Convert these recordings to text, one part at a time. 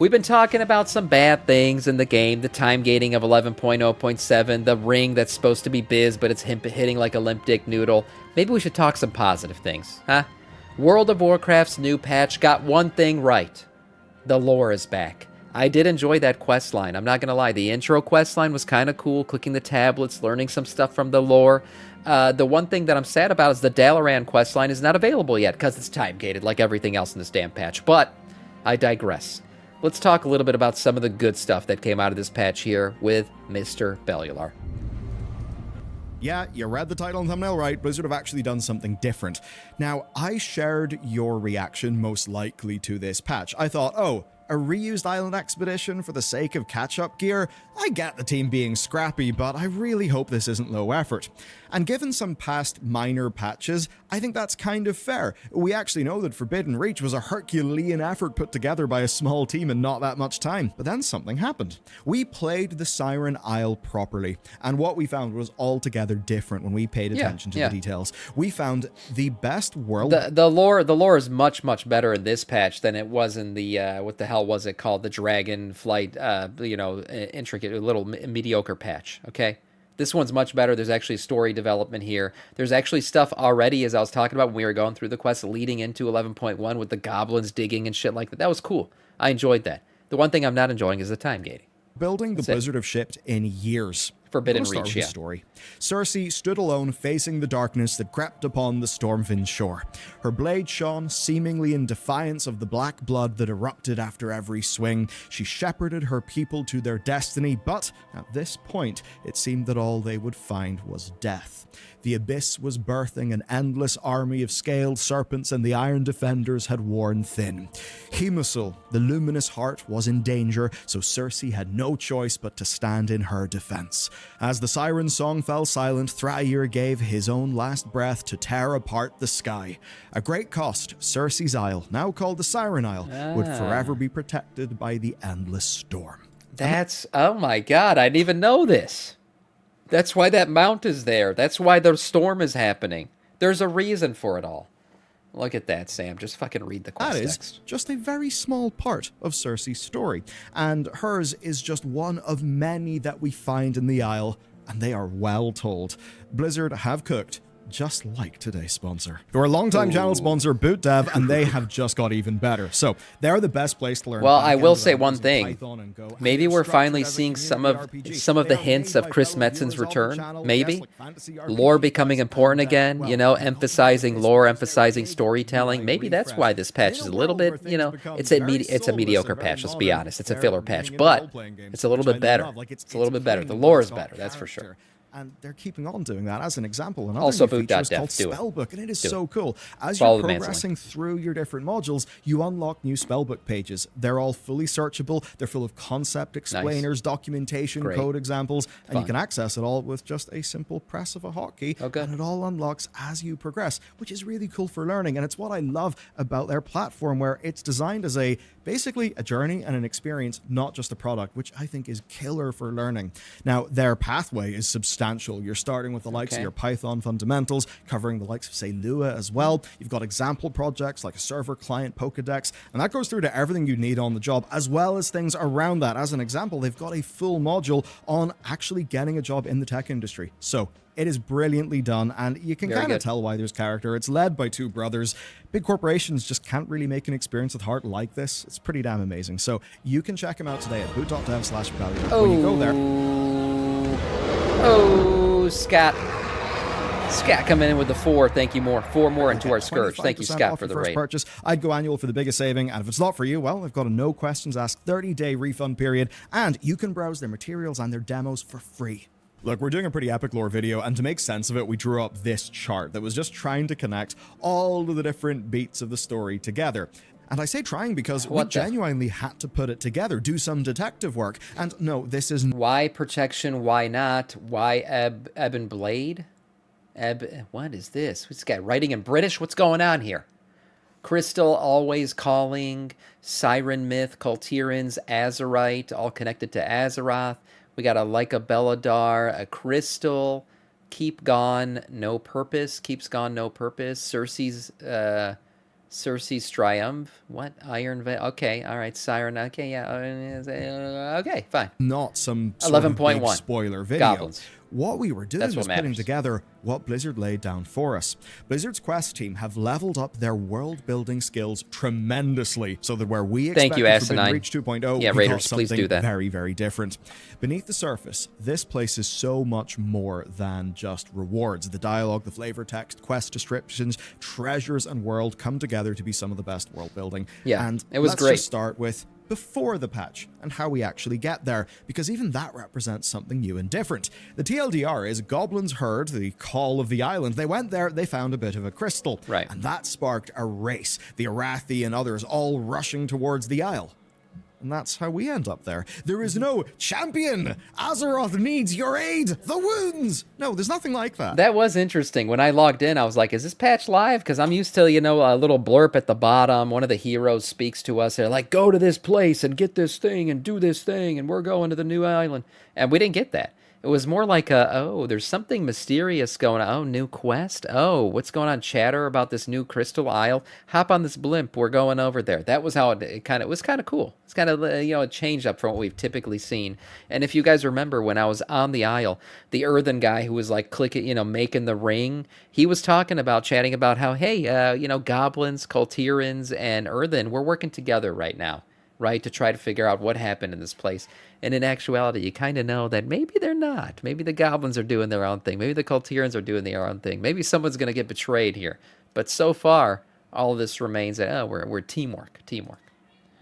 We've been talking about some bad things in the game, the time gating of 11.0.7, the ring that's supposed to be biz, but it's hitting like a limp dick noodle. Maybe we should talk some positive things, huh? World of Warcraft's new patch got one thing right. The lore is back. I did enjoy that quest line, I'm not gonna lie. The intro quest line was kind of cool, clicking the tablets, learning some stuff from the lore. The one thing that I'm sad about is the Dalaran quest line is not available yet, because it's time gated like everything else in this damn patch. But I digress. Let's talk a little bit about some of the good stuff that came out of this patch here with Mr. Bellular. Yeah, you read the title and thumbnail right. Blizzard have actually done something different. Now, I shared your reaction most likely to this patch. I thought, oh, a reused island expedition for the sake of catch-up gear? I get the team being scrappy, but I really hope this isn't low effort. And given some past minor patches, I think that's kind of fair. We actually know that Forbidden Reach was a Herculean effort put together by a small team in not that much time. But then something happened. We played the Siren Isle properly, and what we found was altogether different when we paid attention to the details. We found the best world... The lore is much, much better in this patch than it was in the, what the hell was it called? The Dragon Flight, intricate, little mediocre patch, okay? This one's much better. There's actually story development here. There's actually stuff already, as I was talking about when we were going through the quest, leading into 11.1 with the goblins digging and shit like that. That was cool. I enjoyed that. The one thing I'm not enjoying is the time gating. Building the Blizzard have shipped in years. Forbidden Reach, yeah. Story. Cersei stood alone facing the darkness that crept upon the Stormwind shore. Her blade shone, seemingly in defiance of the black blood that erupted after every swing. She shepherded her people to their destiny, but at this point, it seemed that all they would find was death. The Abyss was birthing an endless army of scaled serpents, and the Iron Defenders had worn thin. Hemusul, the luminous heart, was in danger, so Cersei had no choice but to stand in her defense. As the siren song fell silent, Thrair gave his own last breath to tear apart the sky. At great cost, Cersei's Isle, now called the Siren Isle, would forever be protected by the endless storm. That's... oh my god, I didn't even know this. That's why that mount is there. That's why the storm is happening. There's a reason for it all. Look at that, Sam. Just fucking read the quest text. That is just a very small part of Cersei's story, and hers is just one of many that we find in the Isle, and they are well told. Blizzard have cooked just like today's sponsor. They're a longtime channel sponsor, Boot Dev, and they have just got even better. So they're the best place to learn. Well, I will say one thing. Maybe we're finally seeing some of the hints of Chris Metzen's return. Maybe lore becoming important again. You know, emphasizing lore, emphasizing storytelling. Maybe that's why this patch is a little bit. You know, it's a mediocre patch. Let's be honest. It's a filler patch, but it's a little bit better. It's a little bit better. The lore is better. That's for sure. And they're keeping on doing that. As an example, another also new feature is called Spellbook, and it is so cool. As you're progressing through your different modules, you unlock new Spellbook pages. They're all fully searchable. They're full of concept explainers, documentation, code examples, and you can access it all with just a simple press of a hotkey, and it all unlocks as you progress, which is really cool for learning. And it's what I love about their platform, where it's designed as basically a journey and an experience, not just a product, which I think is killer for learning. Now, their pathway is substantial. You're starting with the likes of your Python fundamentals, covering the likes of, say, Lua as well. You've got example projects like a server client Pokedex, and that goes through to everything you need on the job, as well as things around that. As an example, they've got a full module on actually getting a job in the tech industry. So it is brilliantly done, and you can kind of tell why there's character. It's led by two brothers. Big corporations just can't really make an experience with heart like this. It's pretty damn amazing. So you can check them out today at boot.dev/Bellular. When you go there... Oh, Scott. Scott coming in with the 4. Thank you more. 4 more into our Scourge. Thank you, Scott, for the raid. Purchase. I'd go annual for the biggest saving, and if it's not for you, well, I've got a no questions asked 30-day refund period, and you can browse their materials and their demos for free. Look, we're doing a pretty epic lore video, and to make sense of it, we drew up this chart that was just trying to connect all of the different beats of the story together. And I say trying because we genuinely had to put it together, do some detective work. And no, this isn't... Why protection? Why not? Why Ebb and Blade? What is this? This guy writing in British? What's going on here? Crystal, Always Calling, Siren Myth, Kultirans, Azerite, all connected to Azeroth. We got a Leica Belladar, a Crystal, Keep Gone, No Purpose, Keeps Gone, No Purpose, Cersei's... Cersei's triumph. What? Iron Veil. Okay, all right. Siren. Okay, yeah. Okay, fine. Not some sort of big spoiler video. Goblins. What we were doing was putting together what Blizzard laid down for us. Blizzard's Quest team have leveled up their world-building skills tremendously, so that where we expected Forbidden Reach 2.0, we got something very, very different. Beneath the surface, this place is so much more than just rewards. The dialogue, the flavor text, quest descriptions, treasures, and world come together to be some of the best world-building. Yeah, and it was let's great. Just start with before the patch and how we actually get there, because even that represents something new and different. The TLDR is goblins heard the call of the island. They went there, they found a bit of a crystal, right, and that sparked a race. The Arathi and others all rushing towards the Isle. And that's how we end up there. There is no champion! Azeroth needs your aid! The wounds! No, there's nothing like that. That was interesting. When I logged in, I was like, is this patch live? Because I'm used to, a little blurb at the bottom. One of the heroes speaks to us. They're like, go to this place and get this thing and do this thing, and we're going to the new island. And we didn't get that. It was more like there's something mysterious going on. Oh, new quest? Oh, what's going on? Chatter about this new Crystal Isle? Hop on this blimp. We're going over there. That was how it was kind of cool. It's kind of, a change up from what we've typically seen. And if you guys remember when I was on the Isle, the earthen guy who was like clicking, making the ring, he was chatting about how, hey, goblins, Kultirans, and earthen, we're working together right now, right, to try to figure out what happened in this place. And in actuality, you kind of know that maybe they're not. Maybe the goblins are doing their own thing. Maybe the Kultirans are doing their own thing. Maybe someone's going to get betrayed here. But so far, all of this remains that, we're teamwork.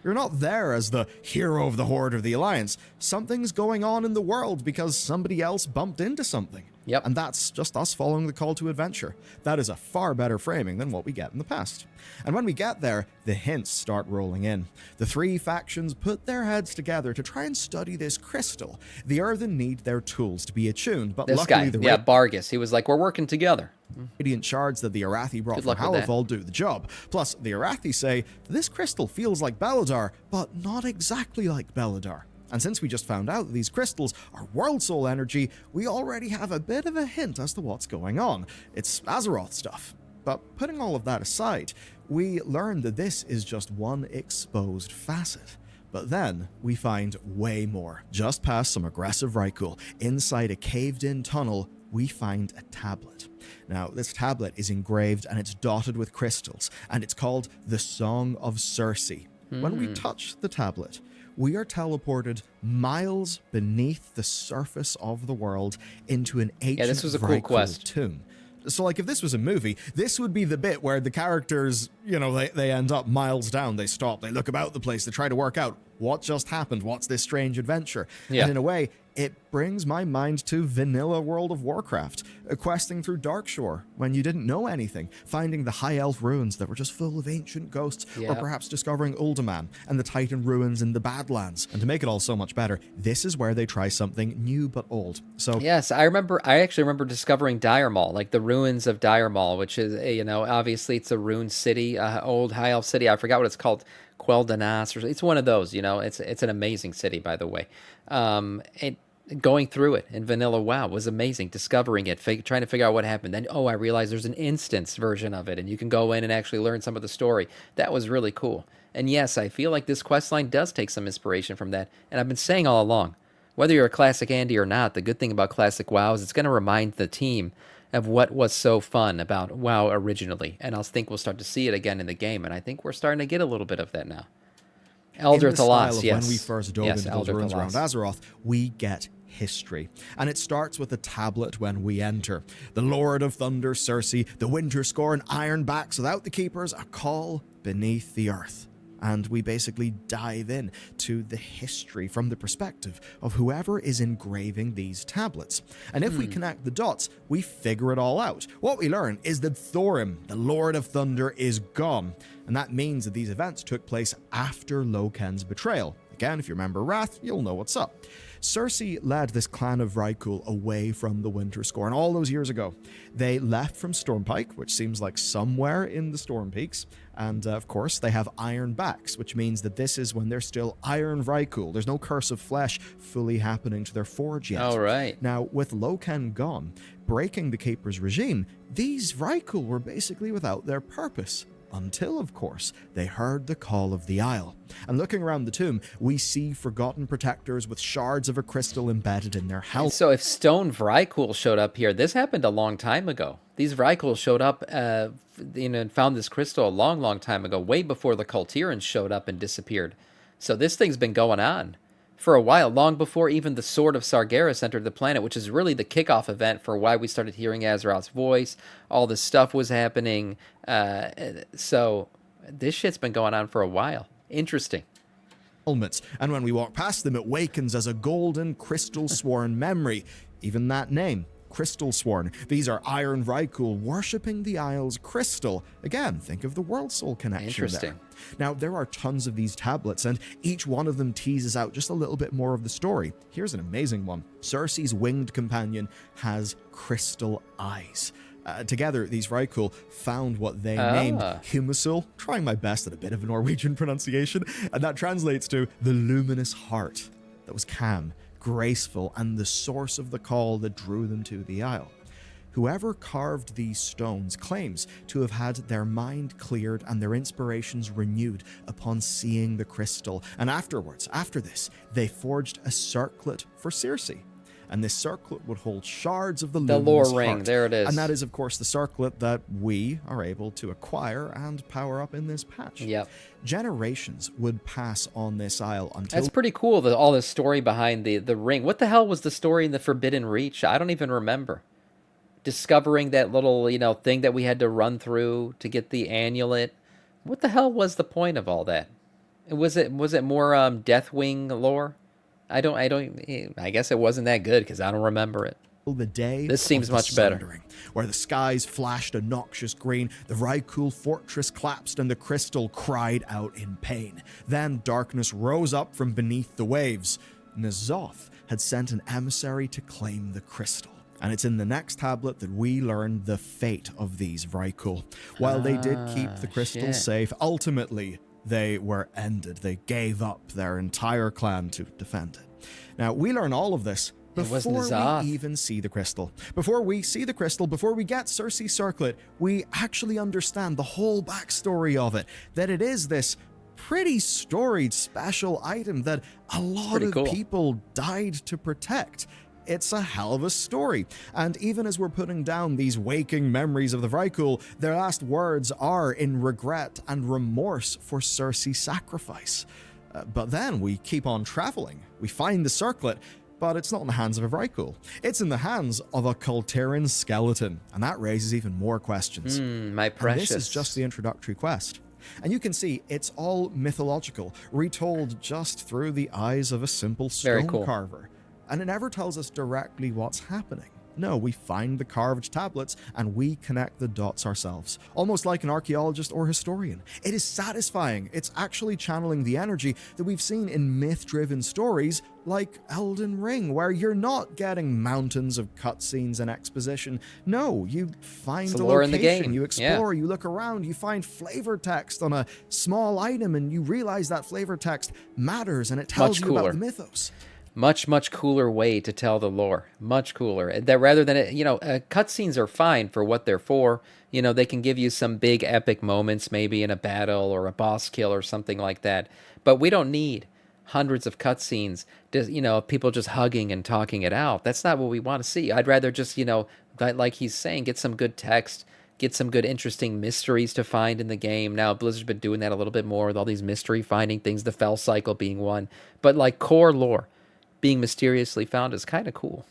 You're not there as the hero of the Horde of the Alliance. Something's going on in the world because somebody else bumped into something. Yep. And that's just us following the call to adventure. That is a far better framing than what we get in the past. And when we get there, the hints start rolling in. The three factions put their heads together to try and study this crystal. The Earthen need their tools to be attuned, but this luckily guy, Bargus, he was like, we're working together. Radiant shards that the Arathi brought from Halifal do the job. Plus, the Arathi say, this crystal feels like Beledar, but not exactly like Beledar. And since we just found out that these crystals are World Soul energy, we already have a bit of a hint as to what's going on. It's Azeroth stuff. But putting all of that aside, we learn that this is just one exposed facet. But then we find way more. Just past some aggressive Rykul, inside a caved-in tunnel, we find a tablet. Now, this tablet is engraved and it's dotted with crystals, and it's called the Song of Cersei. When we touch the tablet, we are teleported miles beneath the surface of the world into an ancient this was a cool quest. tomb. So, like, if this was a movie, this would be the bit where the characters, they end up miles down, they stop, they look about the place, they try to work out what just happened, what's this strange adventure. Yeah. And in a way, it brings my mind to vanilla World of Warcraft, questing through Darkshore when you didn't know anything, finding the High Elf ruins that were just full of ancient ghosts, or perhaps discovering Uldaman and the Titan ruins in the Badlands. And to make it all so much better, this is where they try something new but old. So yes, I actually remember discovering Dire Maul, like the ruins of Dire Maul, which is, obviously it's a ruined city, old High Elf city. I forgot what it's called. Quel'Danas, or it's one of those, it's an amazing city, by the way. Going through it in vanilla WoW was amazing. Discovering it, trying to figure out what happened. Then, I realized there's an instance version of it, and you can go in and actually learn some of the story. That was really cool. And yes, I feel like this questline does take some inspiration from that. And I've been saying all along, whether you're a classic Andy or not, the good thing about classic WoW is it's going to remind the team of what was so fun about WoW originally. And I think we'll start to see it again in the game. And I think we're starting to get a little bit of that now. Elder Thalas, yes. When we first dove into those ruins around Azeroth, we get history. And it starts with a tablet when we enter. The Lord of Thunder, Cersei, the Winter Score, and Ironbacks without the Keepers, a call beneath the earth. And we basically dive in to the history from the perspective of whoever is engraving these tablets. And if we connect the dots, we figure it all out. What we learn is that Thorim, the Lord of Thunder, is gone. And that means that these events took place after Loken's betrayal. Again, if you remember Wrath, you'll know what's up. Cersei led this clan of Rykul away from the Winter Score, and all those years ago, they left from Stormpike, which seems like somewhere in the Storm Peaks, and of course, they have Iron Backs, which means that this is when they're still Iron Rykul. There's no Curse of Flesh fully happening to their forge yet. All right. Now, with Loken gone, breaking the Keeper's regime, these Rykul were basically without their purpose. until, of course, they heard the call of the Isle. And looking around the tomb, we see forgotten protectors with shards of a crystal embedded in their helmet. So if stone Vrykul showed up here, this happened a long time ago. These Vrykul showed up and found this crystal a long, long time ago, way before the Kultirans showed up and disappeared. So this thing's been going on for a while, long before even the Sword of Sargeras entered the planet, which is really the kickoff event for why we started hearing Azeroth's voice. All this stuff was happening. So this shit's been going on for a while. Interesting. And when we walk past them, it wakens as a golden crystal-sworn memory. Even that name, Crystal-sworn. These are Iron Vrykul worshipping the Isle's crystal. Again, think of the World Soul connection. Interesting. There. Now, there are tons of these tablets, and each one of them teases out just a little bit more of the story. Here's an amazing one. Cersei's winged companion has crystal eyes. Together, these Vrykul found what they named Humasul, trying my best at a bit of a Norwegian pronunciation, and that translates to the luminous heart that was calm, graceful, and the source of the call that drew them to the Isle. Whoever carved these stones claims to have had their mind cleared and their inspirations renewed upon seeing the crystal, and afterwards, after this, they forged a circlet for Cersei. And this circlet would hold shards of the luminous lore ring. Heart. There it is. And that is, of course, the circlet that we are able to acquire and power up in this patch. Yep. Generations would pass on this isle until... That's pretty cool, all this story behind the ring. What the hell was the story in the Forbidden Reach? I don't even remember. Discovering that little, thing that we had to run through to get the amulet. What the hell was the point of all that? Was it more Deathwing lore? I guess it wasn't that good because I don't remember it. The day this seems much better. Where the skies flashed a noxious green, the Vrykul fortress collapsed and the crystal cried out in pain. Then darkness rose up from beneath the waves. N'Zoth had sent an emissary to claim the crystal. And it's in the next tablet that we learn the fate of these Vrykul. While they did keep the crystal safe, ultimately they were ended. They gave up their entire clan to defend it. Now, we learn all of this before we even see the crystal. Before we see the crystal, before we get Cersei's circlet, we actually understand the whole backstory of it. That it is this pretty storied special item that a lot of people died to protect. It's a hell of a story. And even as we're putting down these waking memories of the Vrykul, their last words are in regret and remorse for Cersei's sacrifice. But then we keep on traveling. We find the circlet, but it's not in the hands of a Vrykul. It's in the hands of a Kultiran skeleton, and that raises even more questions. My precious. And this is just the introductory quest. And you can see it's all mythological, retold just through the eyes of a simple stone carver. And it never tells us directly what's happening. No, we find the carved tablets and we connect the dots ourselves, almost like an archaeologist or historian. It is satisfying. It's actually channeling the energy that we've seen in myth-driven stories like Elden Ring, where you're not getting mountains of cutscenes and exposition. No, you find a location, in the game. You explore, you look around, you find flavor text on a small item, and you realize that flavor text matters and it tells you about the mythos. Much cooler way to tell the lore. Much cooler. That rather than cutscenes are fine for what they're for. They can give you some big epic moments, maybe in a battle or a boss kill or something like that. But we don't need hundreds of cutscenes. People just hugging and talking it out. That's not what we want to see. I'd rather just like he's saying, get some good text. Get some good, interesting mysteries to find in the game. Now, Blizzard's been doing that a little bit more with all these mystery finding things, the Fell Cycle being one. But like core lore being mysteriously found is kind of cool.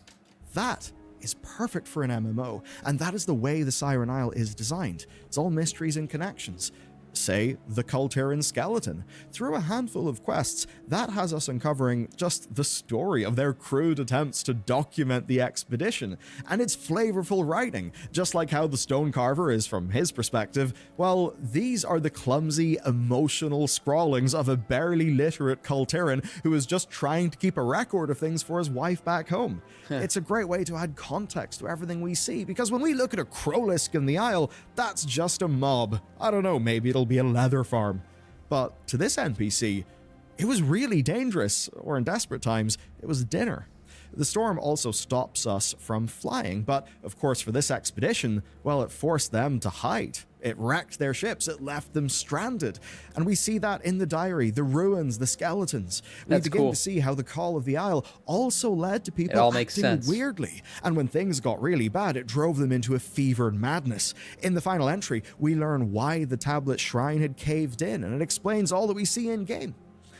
That is perfect for an MMO, and that is the way the Siren Isle is designed. It's all mysteries and connections. Say, the Kultiran skeleton. Through a handful of quests, that has us uncovering just the story of their crude attempts to document the expedition. And it's flavorful writing, just like how the stone carver is from his perspective. Well, these are the clumsy, emotional scrawlings of a barely literate Kultiran who is just trying to keep a record of things for his wife back home. It's a great way to add context to everything we see, because when we look at a Krolisk in the Isle, that's just a mob. I don't know, maybe it'll be a leather farm. But to this NPC, it was really dangerous, or in desperate times, it was dinner. The storm also stops us from flying, but of course for this expedition, well, it forced them to hide. It wrecked their ships, it left them stranded. And we see that in the diary, the ruins, the skeletons. We begin to see how the Call of the Isle also led to people acting weirdly. And when things got really bad, it drove them into a fevered madness. In the final entry, we learn why the tablet shrine had caved in, and it explains all that we see in-game.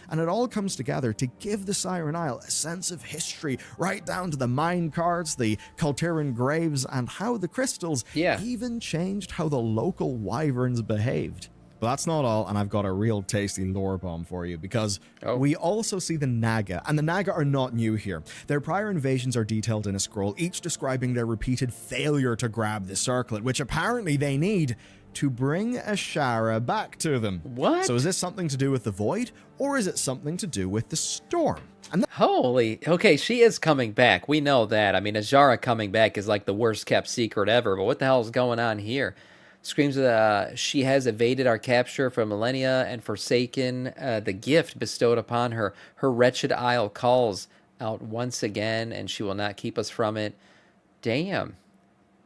And it all comes together to give the Siren Isle a sense of history, right down to the mine carts, the Kultiran graves, and how the crystals even changed how the local wyverns behaved. But that's not all, and I've got a real tasty lore bomb for you, because we also see the Naga, and the Naga are not new here. Their prior invasions are detailed in a scroll, each describing their repeated failure to grab the circlet, which apparently they need to bring Ashara back to them. What? So is this something to do with the Void, or is it something to do with the Storm? And Holy, okay, she is coming back. We know that. I mean, Ashara coming back is like the worst kept secret ever, but what the hell is going on here? Screams that she has evaded our capture for millennia and forsaken the gift bestowed upon her. Her wretched isle calls out once again, and she will not keep us from it. Damn.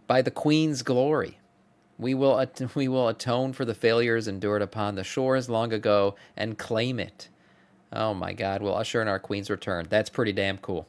By the Queen's glory. We will atone for the failures endured upon the shores long ago and claim it. Oh my God, we'll usher in our Queen's return. That's pretty damn cool.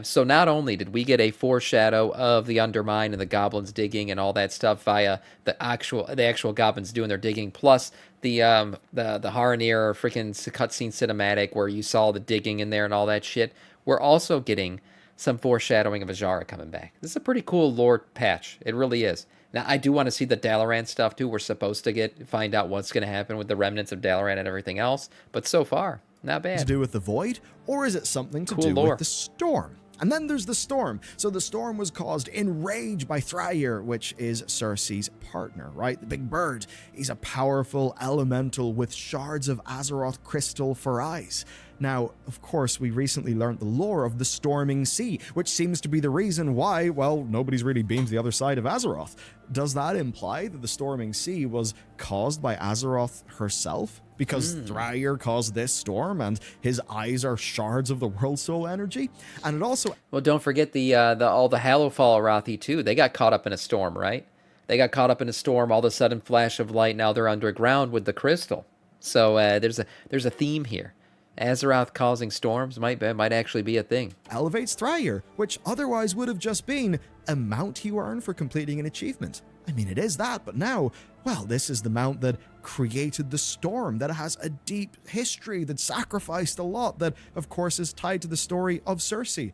So not only did we get a foreshadow of the Undermine and the goblins digging and all that stuff via the actual goblins doing their digging, plus the Haranir freaking cutscene cinematic where you saw the digging in there and all that shit, we're also getting some foreshadowing of Azara coming back. This is a pretty cool lore patch. It really is. Now, I do want to see the Dalaran stuff, too. We're supposed to find out what's going to happen with the remnants of Dalaran and everything else. But so far, not bad. To do with the Void, or is it something to do with the Storm? And then there's the Storm. So the Storm was caused in rage by Thryer, which is Cersei's partner, right? The big bird. He's a powerful elemental with shards of Azeroth crystal for eyes. Now, of course, we recently learned the lore of the Storming Sea, which seems to be the reason why, well, nobody's really been to the other side of Azeroth. Does that imply that the Storming Sea was caused by Azeroth herself? Because Thryer caused this storm, and his eyes are shards of the World Soul energy? And it also... Well, don't forget all the Hallowfall Arathi, too. They got caught up in a storm, right? They got caught up in a storm, all of a sudden flash of light, now they're underground with the crystal. So there's a theme here. Azeroth causing storms might actually be a thing. Elevates Thryer, which otherwise would have just been a mount you earn for completing an achievement. I mean, it is that, but now, well, this is the mount that created the storm, that has a deep history, that sacrificed a lot, that, of course, is tied to the story of Cersei.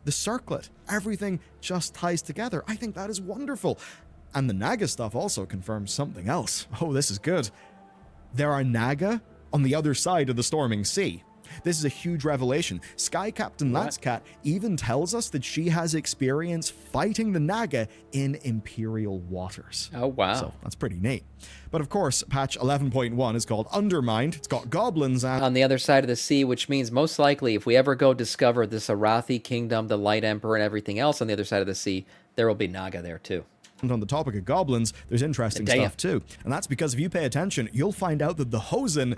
The circlet, everything just ties together. I think that is wonderful. And the Naga stuff also confirms something else. Oh, this is good. There are Naga on the other side of the Storming Sea. This is a huge revelation. Sky Captain Latscat even tells us that she has experience fighting the Naga in Imperial waters. Oh, wow. So that's pretty neat. But of course, patch 11.1 is called Undermined. It's got goblins on the other side of the sea, which means most likely if we ever go discover this Arathi kingdom, the Light Emperor, and everything else on the other side of the sea, there will be Naga there too. And on the topic of goblins, there's interesting stuff too. And that's because if you pay attention, you'll find out that the Hosen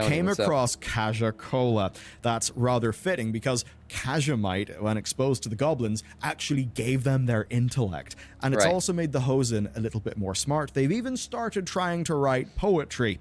came across Kaja Cola. That's rather fitting because Kajamite, when exposed to the goblins, actually gave them their intellect. And it's also made the Hosen a little bit more smart. They've even started trying to write poetry.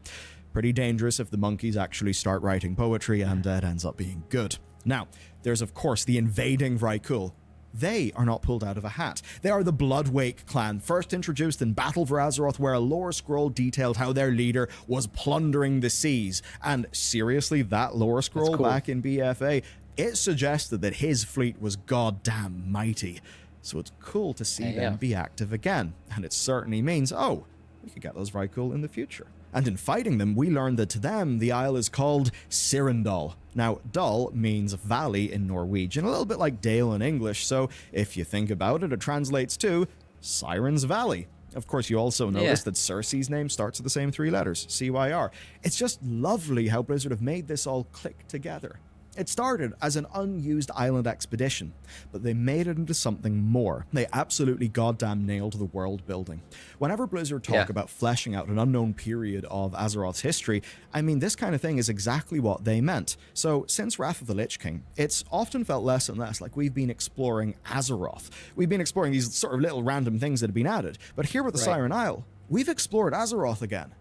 Pretty dangerous if the monkeys actually start writing poetry and it ends up being good. Now, there's of course the invading Vrykul. They are not pulled out of a hat. They are the Bloodwake clan, first introduced in Battle for Azeroth, where a lore scroll detailed how their leader was plundering the seas. And seriously, that lore scroll back in BFA, it suggested that his fleet was goddamn mighty. So it's cool to see them be active again. And it certainly means, oh, we could get those Vrykul in the future. And in fighting them, we learned that to them, the isle is called Sirendal. Now, Dal means valley in Norwegian, a little bit like Dale in English, so if you think about it, it translates to Siren's Valley. Of course, you also notice that Cersei's name starts with the same three letters, CYR. It's just lovely how Blizzard have made this all click together. It started as an unused island expedition, but they made it into something more. They absolutely goddamn nailed the world building. Whenever Blizzard talk about fleshing out an unknown period of Azeroth's history, I mean, this kind of thing is exactly what they meant. So, since Wrath of the Lich King, it's often felt less and less like we've been exploring Azeroth. We've been exploring these sort of little random things that have been added. But here with the Siren Isle, we've explored Azeroth again.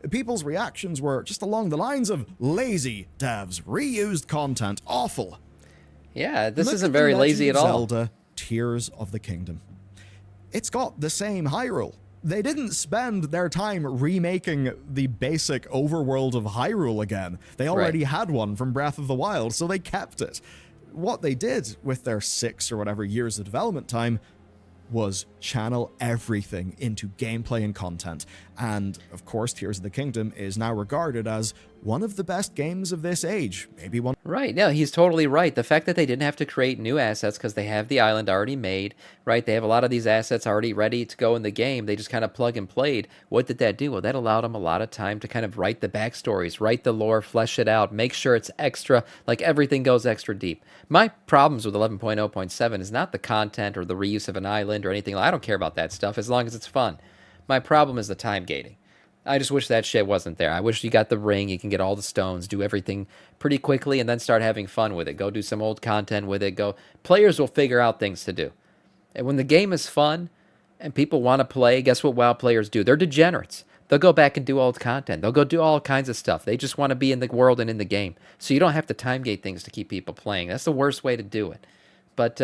People's reactions were just along the lines of lazy devs, reused content, awful. Yeah, this isn't very lazy at all. Zelda Tears of the Kingdom. It's got the same Hyrule. They didn't spend their time remaking the basic overworld of Hyrule again. They already had one from Breath of the Wild, so they kept it. What they did with their 6 or whatever years of development time was channel everything into gameplay and content. And, of course, Tears of the Kingdom is now regarded as one of the best games of this age. Maybe one... Right, yeah, he's totally right. The fact that they didn't have to create new assets because they have the island already made, right? They have a lot of these assets already ready to go in the game. They just kind of plug and played. What did that do? Well, that allowed them a lot of time to kind of write the backstories, write the lore, flesh it out, make sure it's extra, like everything goes extra deep. My problems with 11.0.7 is not the content or the reuse of an island or anything. I don't care about that stuff as long as it's fun. My problem is the time gating. I just wish that shit wasn't there. I wish you got the ring, you can get all the stones, do everything pretty quickly, and then start having fun with it. Go do some old content with it. Players will figure out things to do. And when the game is fun and people want to play, guess what WoW players do? They're degenerates. They'll go back and do old content. They'll go do all kinds of stuff. They just want to be in the world and in the game. So you don't have to time gate things to keep people playing. That's the worst way to do it. But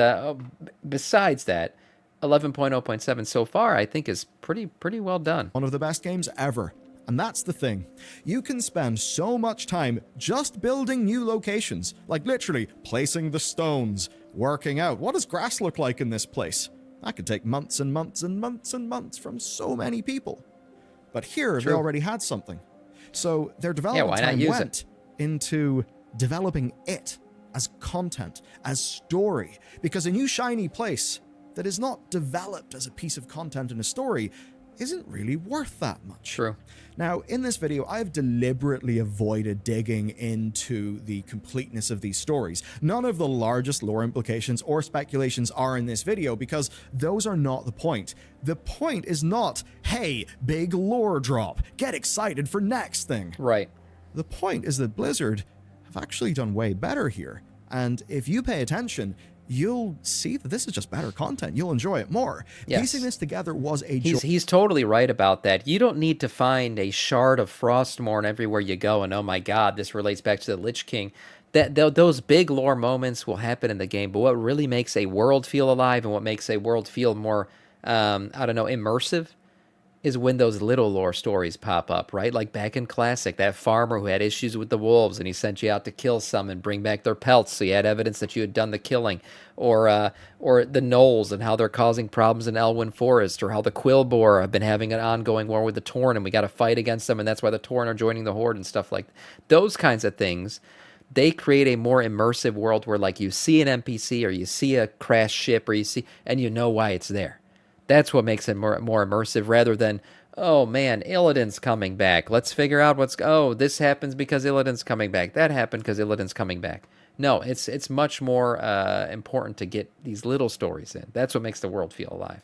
besides that, 11.0.7 so far, I think, is pretty well done. One of the best games ever. And that's the thing. You can spend so much time just building new locations, like literally placing the stones, working out what does grass look like in this place. That could take months and months and months and months from so many people. But here, they already had something. So their development time went into developing it as content, as story. Because a new shiny place that is not developed as a piece of content in a story isn't really worth that much. True. Now, in this video, I've deliberately avoided digging into the completeness of these stories. None of the largest lore implications or speculations are in this video because those are not the point. The point is not, hey, big lore drop, get excited for next thing. Right. The point is that Blizzard have actually done way better here. And if you pay attention, you'll see that this is just better content. You'll enjoy it more. Yes. Piecing this together was a joy. He's totally right about that. You don't need to find a shard of Frostmourne everywhere you go and, oh my god, this relates back to the Lich King. Those big lore moments will happen in the game, but what really makes a world feel alive and what makes a world feel more, immersive is when those little lore stories pop up, right? Like back in Classic, that farmer who had issues with the wolves and he sent you out to kill some and bring back their pelts so you had evidence that you had done the killing. Or the gnolls and how they're causing problems in Elwyn Forest, or how the Quillboar have been having an ongoing war with the Torn and we got to fight against them and that's why the Torn are joining the Horde and stuff like that. Those kinds of things, they create a more immersive world where like you see an NPC or you see a crashed ship and you know why it's there. That's what makes it more immersive rather than, oh man, Illidan's coming back. Let's figure out this happens because Illidan's coming back. That happened because Illidan's coming back. No, it's much more important to get these little stories in. That's what makes the world feel alive.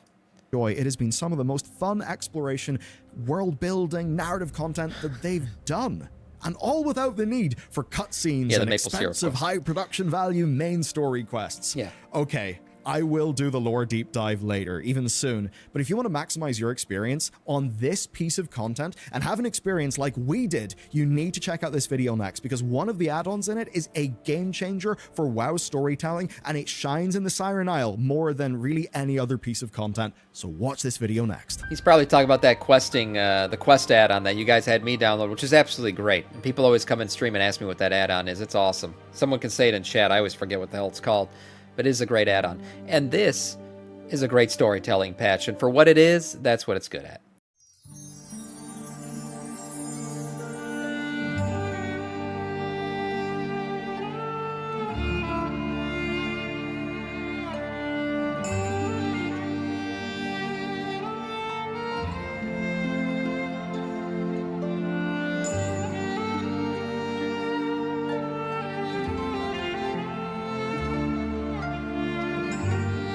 It has been some of the most fun exploration, world building, narrative content that they've done. And all without the need for cutscenes and expensive high production value main story quests. Yeah. Okay. I will do the lore deep dive later, even soon. But if you want to maximize your experience on this piece of content and have an experience like we did, you need to check out this video next, because one of the add-ons in it is a game changer for WoW storytelling, and it shines in the Siren Isle more than really any other piece of content. So watch this video next. He's probably talking about that questing, the quest add-on that you guys had me download, which is absolutely great. And people always come in stream and ask me what that add-on is. It's awesome. Someone can say it in chat. I always forget what the hell it's called. But it is a great add-on. And this is a great storytelling patch. And for what it is, that's what it's good at.